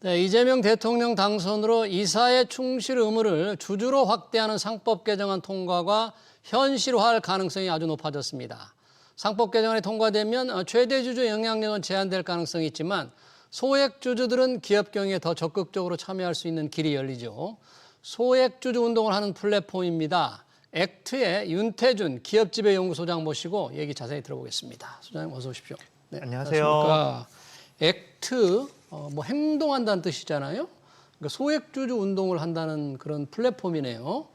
네, 이재명 대통령 당선으로 이사의 충실 의무를 주주로 확대하는 상법 개정안 통과가 현실화할 가능성이 아주 높아졌습니다. 상법 개정안이 통과되면 최대 주주 영향력은 제한될 가능성이 있지만 소액 주주들은 기업 경영에 더 적극적으로 참여할 수 있는 길이 열리죠. 소액 주주 운동을 하는 플랫폼입니다. 액트의 윤태준 기업지배연구소장 모시고 얘기 자세히 들어보겠습니다. 소장님 어서 오십시오. 네, 안녕하세요. 안녕하십니까. 액트, 뭐 행동한다는 뜻이잖아요. 그러니까 소액주주 운동을 한다는 그런 플랫폼이네요.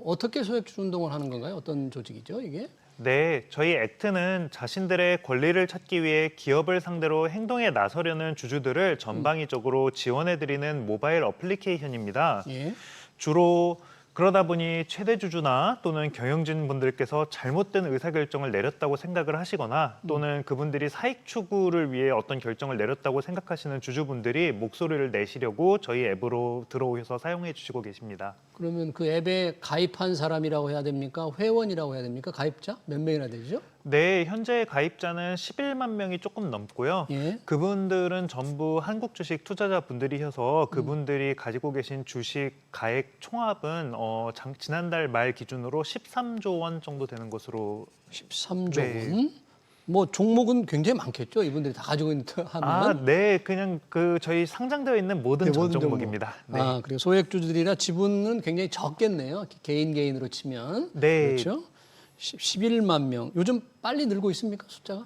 어떻게 소액주주 운동을 하는 건가요? 어떤 조직이죠, 이게? 네, 저희 액트는 자신들의 권리를 찾기 위해 기업을 상대로 행동에 나서려는 주주들을 전방위적으로 지원해드리는 모바일 어플리케이션입니다. 예. 주로 그러다 보니 최대 주주나 또는 경영진 분들께서 잘못된 의사결정을 내렸다고 생각을 하시거나 또는 그분들이 사익 추구를 위해 어떤 결정을 내렸다고 생각하시는 주주분들이 목소리를 내시려고 저희 앱으로 들어오셔서 사용해 주시고 계십니다. 그러면 그 앱에 가입한 사람이라고 해야 됩니까? 회원이라고 해야 됩니까? 가입자? 몇 명이나 되죠? 네, 현재 가입자는 11만 명이 조금 넘고요. 예. 그분들은 전부 한국 주식 투자자분들이셔서 그분들이 가지고 계신 주식 가액 총합은 지난달 말 기준으로 13조 원 정도 되는 것으로. 13조 네. 원? 뭐 종목은 굉장히 많겠죠? 이분들이 다 가지고 있는 하면. 네, 그냥 저희 상장되어 있는 모든 전 모든 종목입니다. 네. 그리고 소액주주들이나 지분은 굉장히 적겠네요. 개인으로 치면. 네. 그렇죠? 11만 명. 요즘 빨리 늘고 있습니까? 숫자가?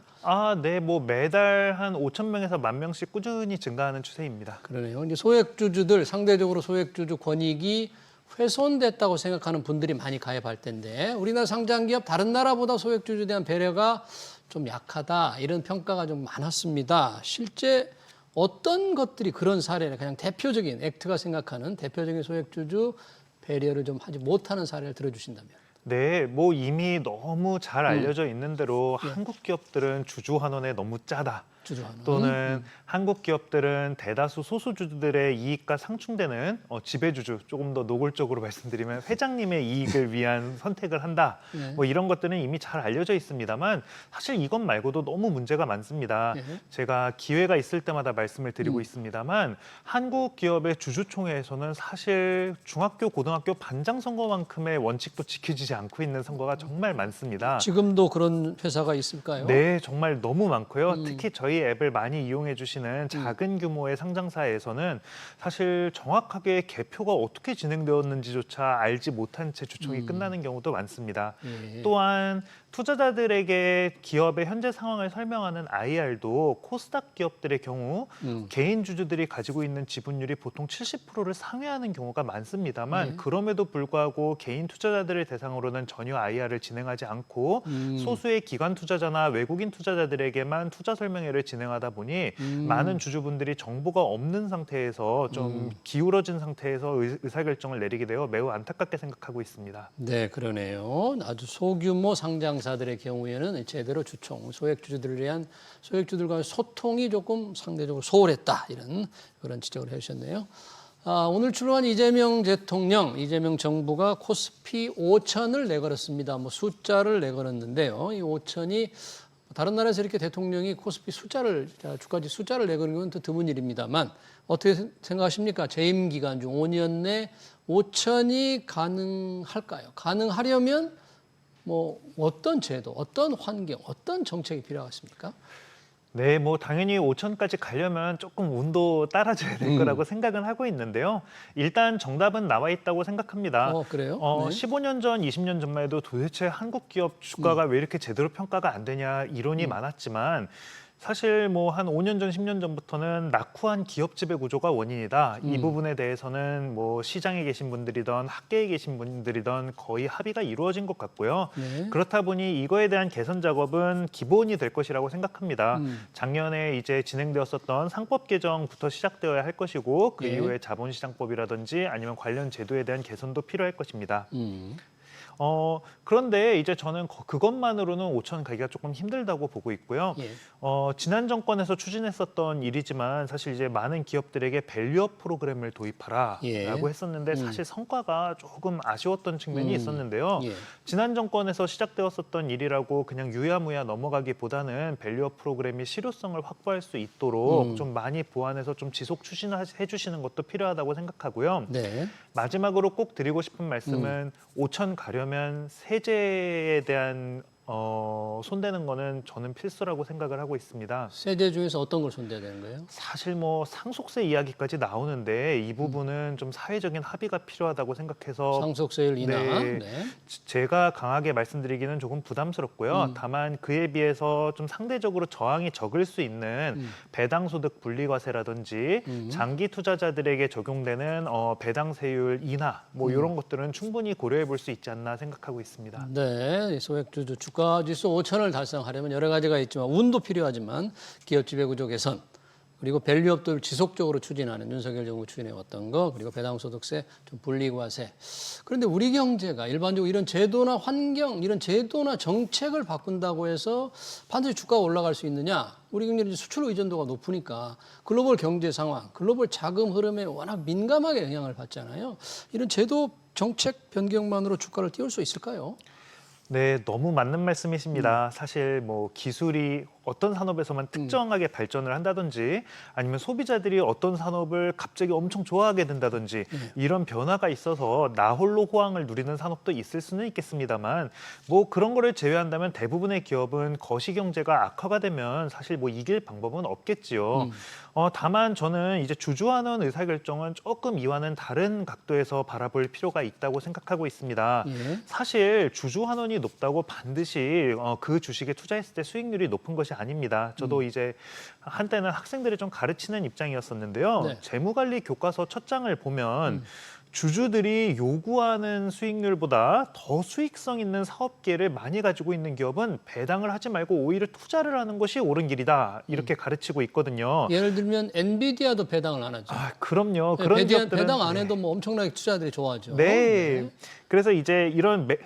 네, 뭐 매달 한 5천 명에서 1만 명씩 꾸준히 증가하는 추세입니다. 그러네요. 이제 소액주주들, 상대적으로 소액주주 권익이 훼손됐다고 생각하는 분들이 많이 가입할 텐데 우리나라 상장기업 다른 나라보다 소액주주에 대한 배려가 좀 약하다 이런 평가가 좀 많았습니다. 실제 어떤 것들이 그런 사례를 그냥 대표적인 액트가 생각하는 대표적인 소액주주 배려를 좀 하지 못하는 사례를 들어주신다면. 네, 뭐 이미 너무 잘 알려져 있는 대로 예. 한국 기업들은 주주 환원에 너무 짜다. 주주하는. 또는 한국 기업들은 대다수 소수주주들의 이익과 상충되는 지배주주, 조금 더 노골적으로 말씀드리면 회장님의 이익을 위한 선택을 한다. 네. 뭐 이런 것들은 이미 잘 알려져 있습니다만 사실 이것 말고도 너무 문제가 많습니다. 네. 제가 기회가 있을 때마다 말씀을 드리고 있습니다만 한국 기업의 주주총회에서는 사실 중학교, 고등학교 반장 선거만큼의 원칙도 지켜지지 않고 있는 선거가 정말 많습니다. 지금도 그런 회사가 있을까요? 네, 정말 너무 많고요. 특히 저희 앱을 많이 이용해 주시는 작은 규모의 상장사에서는 사실 정확하게 개표가 어떻게 진행되었는지조차 알지 못한 채 주총이 끝나는 경우도 많습니다. 예. 또한 투자자들에게 기업의 현재 상황을 설명하는 IR도 코스닥 기업들의 경우 개인 주주들이 가지고 있는 지분율이 보통 70%를 상회하는 경우가 많습니다만 그럼에도 불구하고 개인 투자자들을 대상으로는 전혀 IR을 진행하지 않고 소수의 기관 투자자나 외국인 투자자들에게만 투자 설명회를 진행하다 보니 많은 주주분들이 정보가 없는 상태에서 좀 기울어진 상태에서 의사결정을 내리게 되어 매우 안타깝게 생각하고 있습니다. 네, 그러네요. 아주 소규모 상장사들의 경우에는 제대로 주총, 소액주주들을 위한 소액주들과의 소통이 조금 상대적으로 소홀했다 이런 그런 지적을 해주셨네요. 오늘 출범한 이재명 대통령, 이재명 정부가 코스피 5천을 내걸었습니다. 뭐 숫자를 내걸었는데요. 이 5천이 다른 나라에서 이렇게 대통령이 코스피 숫자를 주가지 숫자를 내거는 건 더 드문 일입니다만 어떻게 생각하십니까? 재임 기간 중 5년 내 5천이 가능할까요? 가능하려면 뭐 어떤 제도, 어떤 환경, 어떤 정책이 필요하겠습니까? 네, 뭐 당연히 5천까지 가려면 조금 운도 따라줘야 될 거라고 생각은 하고 있는데요. 일단 정답은 나와 있다고 생각합니다. 그래요? 네. 15년 전, 20년 전만 해도 도대체 한국 기업 주가가 왜 이렇게 제대로 평가가 안 되냐 이론이 많았지만 사실 뭐 한 5년 전, 10년 전부터는 낙후한 기업 지배 구조가 원인이다. 이 부분에 대해서는 뭐 시장에 계신 분들이든 학계에 계신 분들이든 거의 합의가 이루어진 것 같고요. 네. 그렇다 보니 이거에 대한 개선 작업은 기본이 될 것이라고 생각합니다. 작년에 이제 진행되었었던 상법 개정부터 시작되어야 할 것이고 그 네. 이후에 자본시장법이라든지 아니면 관련 제도에 대한 개선도 필요할 것입니다. 그런데 이제 저는 그것만으로는 5천 가기가 조금 힘들다고 보고 있고요. 예. 지난 정권에서 추진했었던 일이지만 사실 이제 많은 기업들에게 밸류업 프로그램을 도입하라라고 예. 했었는데 사실 성과가 조금 아쉬웠던 측면이 있었는데요. 예. 지난 정권에서 시작되었었던 일이라고 그냥 유야무야 넘어가기보다는 밸류업 프로그램이 실효성을 확보할 수 있도록 좀 많이 보완해서 좀 지속 추진해 주시는 것도 필요하다고 생각하고요. 네. 마지막으로 꼭 드리고 싶은 말씀은 5천 가려면 세제에 대한 손대는 거는 저는 필수라고 생각을 하고 있습니다. 세제 중에서 어떤 걸 손대야 되는 거예요? 사실 뭐 상속세 이야기까지 나오는데 이 부분은 좀 사회적인 합의가 필요하다고 생각해서 상속세율 인하. 네. 네. 제가 강하게 말씀드리기는 조금 부담스럽고요. 다만 그에 비해서 좀 상대적으로 저항이 적을 수 있는 배당소득 분리과세라든지 장기 투자자들에게 적용되는 배당세율 인하 뭐 이런 것들은 충분히 고려해 볼 수 있지 않나 생각하고 있습니다. 네, 소액주주 주가지수 5천을 달성하려면 여러 가지가 있지만 운도 필요하지만 기업 지배구조 개선 그리고 밸류업도 지속적으로 추진하는 윤석열 정부 추진해왔던 거 그리고 배당소득세 좀 분리과세. 그런데 우리 경제가 일반적으로 이런 제도나 환경 이런 제도나 정책을 바꾼다고 해서 반드시 주가가 올라갈 수 있느냐? 우리 경제는 수출 의존도가 높으니까 글로벌 경제 상황, 글로벌 자금 흐름에 워낙 민감하게 영향을 받잖아요. 이런 제도 정책 변경만으로 주가를 띄울 수 있을까요? 네, 너무 맞는 말씀이십니다. 사실 뭐 기술이 어떤 산업에서만 특정하게 발전을 한다든지 아니면 소비자들이 어떤 산업을 갑자기 엄청 좋아하게 된다든지 이런 변화가 있어서 나 홀로 호황을 누리는 산업도 있을 수는 있겠습니다만 뭐 그런 거를 제외한다면 대부분의 기업은 거시경제가 악화가 되면 사실 뭐 이길 방법은 없겠지요. 다만 저는 이제 주주환원 의사결정은 조금 이와는 다른 각도에서 바라볼 필요가 있다고 생각하고 있습니다. 예. 사실 주주환원이 높다고 반드시 그 주식에 투자했을 때 수익률이 높은 것이 아닙니다. 저도 이제 한때는 학생들을 좀 가르치는 입장이었었는데요. 네. 재무관리 교과서 첫 장을 보면 주주들이 요구하는 수익률보다 더 수익성 있는 사업계를 많이 가지고 있는 기업은 배당을 하지 말고 오히려 투자를 하는 것이 옳은 길이다. 이렇게 가르치고 있거든요. 예를 들면 엔비디아도 배당을 안 하죠. 아, 그럼요. 네, 그런 기업들은 배당 안 해도 뭐 엄청나게 투자들이 좋아하죠. 네. 그래서 이제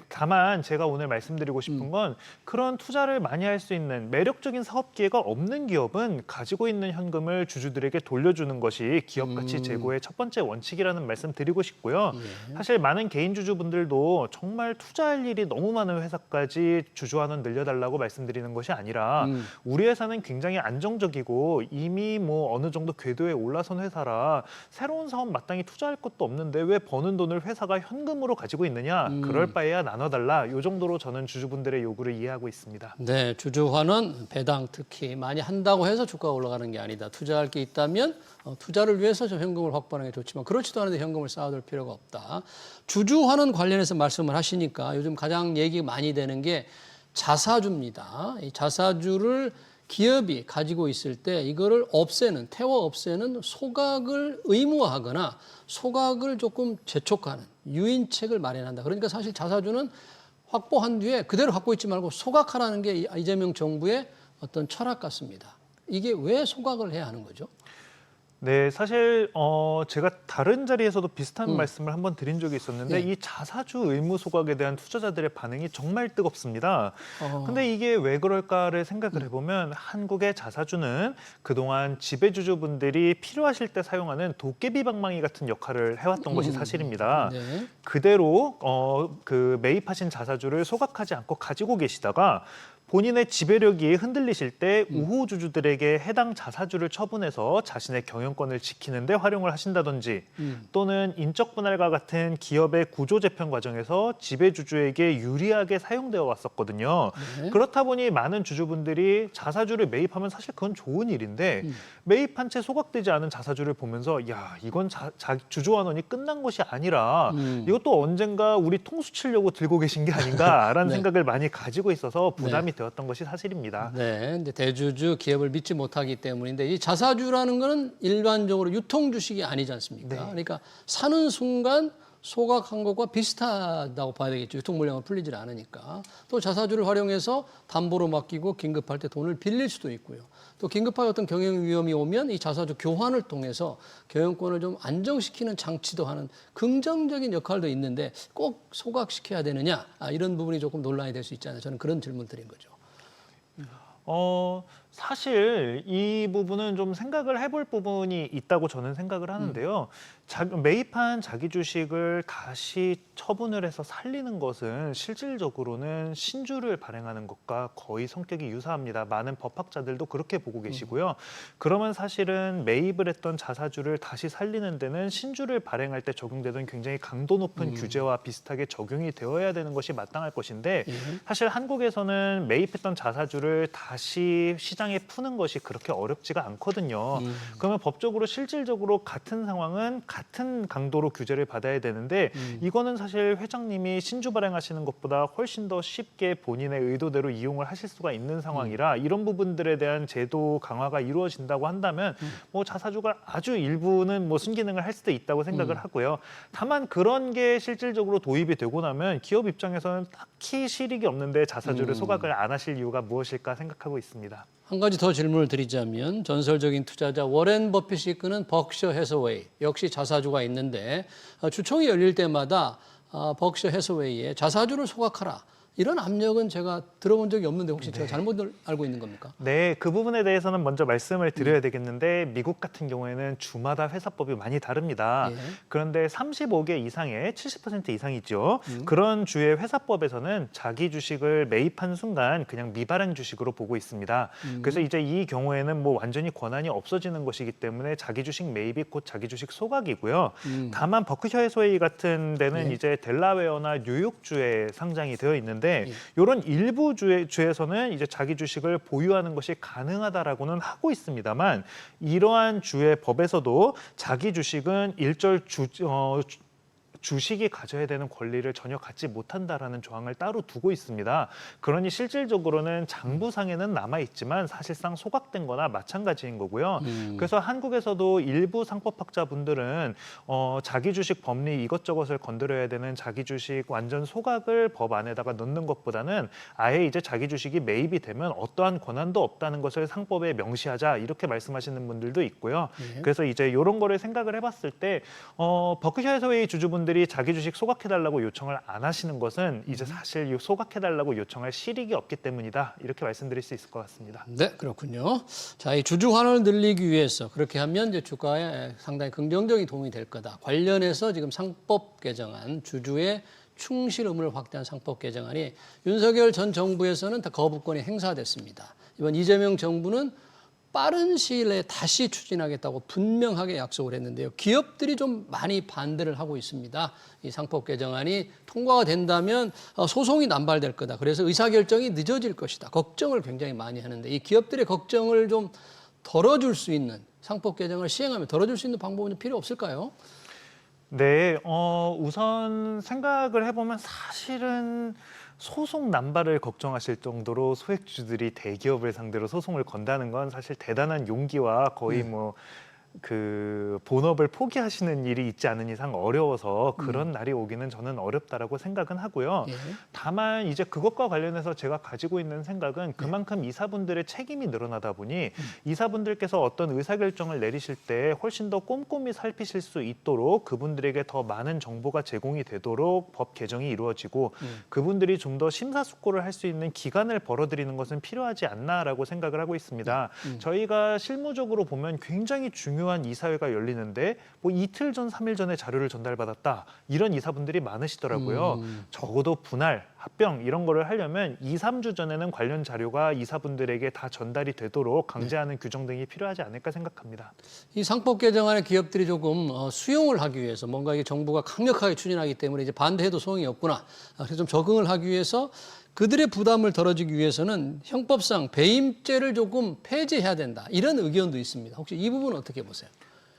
다만 제가 오늘 말씀드리고 싶은 건 그런 투자를 많이 할 수 있는 매력적인 사업 기회가 없는 기업은 가지고 있는 현금을 주주들에게 돌려주는 것이 기업 가치 제고의 첫 번째 원칙이라는 말씀 드리고 싶고요. 사실 많은 개인 주주분들도 정말 투자할 일이 너무 많은 회사까지 주주환원 늘려달라고 말씀드리는 것이 아니라 우리 회사는 굉장히 안정적이고 이미 뭐 어느 정도 궤도에 올라선 회사라 새로운 사업 마땅히 투자할 것도 없는데 왜 버는 돈을 회사가 현금으로 가지고 있느냐? 그럴 바에야 나눠달라. 이 정도로 저는 주주분들의 요구를 이해하고 있습니다. 네, 주주환원 배당 특히 많이 한다고 해서 주가가 올라가는 게 아니다. 투자할 게 있다면 투자를 위해서 좀 현금을 확보하는 게 좋지만 그렇지도 않은데 현금을 쌓아둘 필요가 없다. 주주환원 관련해서 말씀을 하시니까 요즘 가장 얘기 많이 되는 게 자사주입니다. 이 자사주를 기업이 가지고 있을 때 이거를 태워 없애는 소각을 의무화하거나 소각을 조금 재촉하는 유인책을 마련한다. 그러니까 사실 자사주는 확보한 뒤에 그대로 갖고 있지 말고 소각하라는 게 이재명 정부의 어떤 철학 같습니다. 이게 왜 소각을 해야 하는 거죠? 네, 사실 제가 다른 자리에서도 비슷한 말씀을 한번 드린 적이 있었는데 이 자사주 의무 소각에 대한 투자자들의 반응이 정말 뜨겁습니다. 근데 이게 왜 그럴까를 생각을 해보면 한국의 자사주는 그동안 지배주주분들이 필요하실 때 사용하는 도깨비 방망이 같은 역할을 해왔던 것이 사실입니다. 네. 그대로 그 매입하신 자사주를 소각하지 않고 가지고 계시다가 본인의 지배력이 흔들리실 때 우호주주들에게 해당 자사주를 처분해서 자신의 경영권을 지키는 데 활용을 하신다든지 또는 인적 분할과 같은 기업의 구조 재편 과정에서 지배주주에게 유리하게 사용되어 왔었거든요. 네. 그렇다 보니 많은 주주분들이 자사주를 매입하면 사실 그건 좋은 일인데 매입한 채 소각되지 않은 자사주를 보면서 야, 이건 주주환원이 끝난 것이 아니라 이것도 언젠가 우리 통수 치려고 들고 계신 게 아닌가라는 네. 생각을 많이 가지고 있어서 부담이 되었던 것이 사실입니다. 네, 근데 대주주 기업을 믿지 못하기 때문인데 이 자사주라는 거는 일반적으로 유통 주식이 아니지 않습니까? 네. 그러니까 사는 순간 소각한 것과 비슷하다고 봐야 되겠죠. 유통 물량을 풀리질 않으니까. 또 자사주를 활용해서 담보로 맡기고 긴급할 때 돈을 빌릴 수도 있고요. 또 긴급하게 어떤 경영 위험이 오면 이 자사주 교환을 통해서 경영권을 좀 안정시키는 장치도 하는 긍정적인 역할도 있는데 꼭 소각시켜야 되느냐 이런 부분이 조금 논란이 될 수 있잖아요. 저는 그런 질문 드린 거죠. 사실 이 부분은 좀 생각을 해볼 부분이 있다고 저는 생각을 하는데요. 매입한 자기 주식을 다시 처분을 해서 살리는 것은 실질적으로는 신주를 발행하는 것과 거의 성격이 유사합니다. 많은 법학자들도 그렇게 보고 계시고요. 그러면 사실은 매입을 했던 자사주를 다시 살리는 데는 신주를 발행할 때 적용되던 굉장히 강도 높은 규제와 비슷하게 적용이 되어야 되는 것이 마땅할 것인데 사실 한국에서는 매입했던 자사주를 다시 시장에 푸는 것이 그렇게 어렵지가 않거든요. 그러면 법적으로 실질적으로 같은 상황은 같은 강도로 규제를 받아야 되는데 이거는 사실 회장님이 신주 발행하시는 것보다 훨씬 더 쉽게 본인의 의도대로 이용을 하실 수가 있는 상황이라 이런 부분들에 대한 제도 강화가 이루어진다고 한다면 뭐 자사주가 아주 일부는 뭐 순기능을 할 수도 있다고 생각을 하고요. 다만 그런 게 실질적으로 도입이 되고 나면 기업 입장에서는 딱히 실익이 없는데 자사주를 소각을 안 하실 이유가 무엇일까 생각하고 있습니다. 한 가지 더 질문을 드리자면 전설적인 투자자 워렌 버핏이 이끄는 벅셔 해서웨이 역시 자사주가 있는데 주총이 열릴 때마다 벅셔 해서웨이에 자사주를 소각하라 이런 압력은 제가 들어본 적이 없는데 혹시 제가 잘못 알고 있는 겁니까? 네, 그 부분에 대해서는 먼저 말씀을 드려야 되겠는데 미국 같은 경우에는 주마다 회사법이 많이 다릅니다. 예. 그런데 35개 이상의 70% 이상이죠. 그런 주의 회사법에서는 자기 주식을 매입한 순간 그냥 미발행 주식으로 보고 있습니다. 그래서 이제 이 경우에는 뭐 완전히 권한이 없어지는 것이기 때문에 자기 주식 매입이 곧 자기 주식 소각이고요. 다만 버크셔 해서웨이 같은 데는 예. 이제 델라웨어나 뉴욕주에 상장이 되어 있는데 이런 일부 주에서는 이제 자기 주식을 보유하는 것이 가능하다라고는 하고 있습니다만 이러한 주의 법에서도 자기 주식은 일절 주식이 가져야 되는 권리를 전혀 갖지 못한다라는 조항을 따로 두고 있습니다. 그러니 실질적으로는 장부상에는 남아있지만 사실상 소각된 거나 마찬가지인 거고요. 그래서 한국에서도 일부 상법학자분들은 자기 주식 법리 이것저것을 건드려야 되는 자기 주식 완전 소각을 법 안에다가 넣는 것보다는 아예 이제 자기 주식이 매입이 되면 어떠한 권한도 없다는 것을 상법에 명시하자 이렇게 말씀하시는 분들도 있고요. 그래서 이제 이런 거를 생각을 해봤을 때 버크셔 해서웨이 주주분들이 자기 주식 소각해달라고 요청을 안 하시는 것은 이제 사실 소각해달라고 요청할 실익이 없기 때문이다 이렇게 말씀드릴 수 있을 것 같습니다. 네, 그렇군요. 자, 이 주주 환원을 늘리기 위해서 그렇게 하면 이제 주가에 상당히 긍정적인 도움이 될 거다. 관련해서 지금 상법 개정안 주주의 충실 의무를 확대한 상법 개정안이 윤석열 전 정부에서는 다 거부권이 행사됐습니다. 이번 이재명 정부는 빠른 시일 내에 다시 추진하겠다고 분명하게 약속을 했는데요. 기업들이 좀 많이 반대를 하고 있습니다. 이 상법 개정안이 통과가 된다면 소송이 남발될 거다. 그래서 의사결정이 늦어질 것이다. 걱정을 굉장히 많이 하는데 이 기업들의 걱정을 좀 덜어줄 수 있는 상법 개정을 시행하면 덜어줄 수 있는 방법은 필요 없을까요? 네, 우선 생각을 해보면 사실은 소송 남발을 걱정하실 정도로 소액주들이 대기업을 상대로 소송을 건다는 건 사실 대단한 용기와 거의 그 본업을 포기하시는 일이 있지 않은 이상 어려워서 그런 날이 오기는 저는 어렵다라고 생각은 하고요. 예. 다만 이제 그것과 관련해서 제가 가지고 있는 생각은 그만큼 이사분들의 책임이 늘어나다 보니 이사분들께서 어떤 의사결정을 내리실 때 훨씬 더 꼼꼼히 살피실 수 있도록 그분들에게 더 많은 정보가 제공이 되도록 법 개정이 이루어지고 그분들이 좀 더 심사숙고를 할 수 있는 기간을 벌어들이는 것은 필요하지 않나라고 생각을 하고 있습니다. 저희가 실무적으로 보면 굉장히 중요한 이사회가 열리는데 뭐 이틀 전, 3일 전에 자료를 전달받았다. 이런 이사분들이 많으시더라고요. 적어도 분할, 합병 이런 거를 하려면 2, 3주 전에는 관련 자료가 이사분들에게 다 전달이 되도록 강제하는 규정 등이 필요하지 않을까 생각합니다. 이 상법 개정안에 기업들이 조금 수용을 하기 위해서 뭔가 이게 정부가 강력하게 추진하기 때문에 이제 반대해도 소용이 없구나. 그래서 좀 적응을 하기 위해서 그들의 부담을 덜어주기 위해서는 형법상 배임죄를 조금 폐지해야 된다. 이런 의견도 있습니다. 혹시 이 부분은 어떻게 보세요?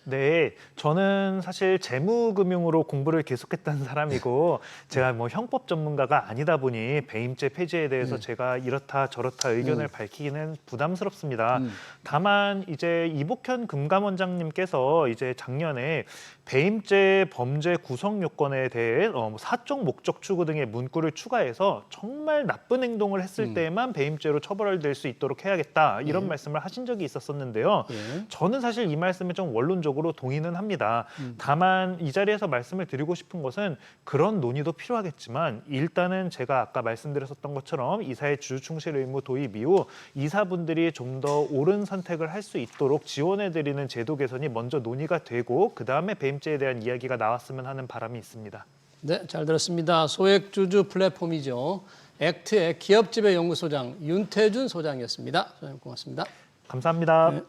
네, 저는 사실 재무금융으로 공부를 계속했던 사람이고 제가 뭐 형법 전문가가 아니다 보니 배임죄 폐지에 대해서 제가 이렇다 저렇다 의견을 밝히기는 부담스럽습니다. 다만 이제 이복현 금감원장님께서 이제 작년에 배임죄 범죄 구성 요건에 대해 사적 목적 추구 등의 문구를 추가해서 정말 나쁜 행동을 했을 때에만 배임죄로 처벌될 수 있도록 해야겠다 이런 말씀을 하신 적이 있었었는데요. 저는 사실 이 말씀에 좀 원론적으로 동의는 합니다. 다만 이 자리에서 말씀을 드리고 싶은 것은 그런 논의도 필요하겠지만 일단은 제가 아까 말씀드렸었던 것처럼 이사의 주주충실 의무 도입 이후 이사분들이 좀 더 옳은 선택을 할 수 있도록 지원해드리는 제도 개선이 먼저 논의가 되고 그 다음에 배임죄에 대한 이야기가 나왔으면 하는 바람이 있습니다. 네, 잘 들었습니다. 소액주주 플랫폼이죠. 액트의 기업지배연구소장 윤태준 소장이었습니다. 소장님 고맙습니다. 감사합니다. 네.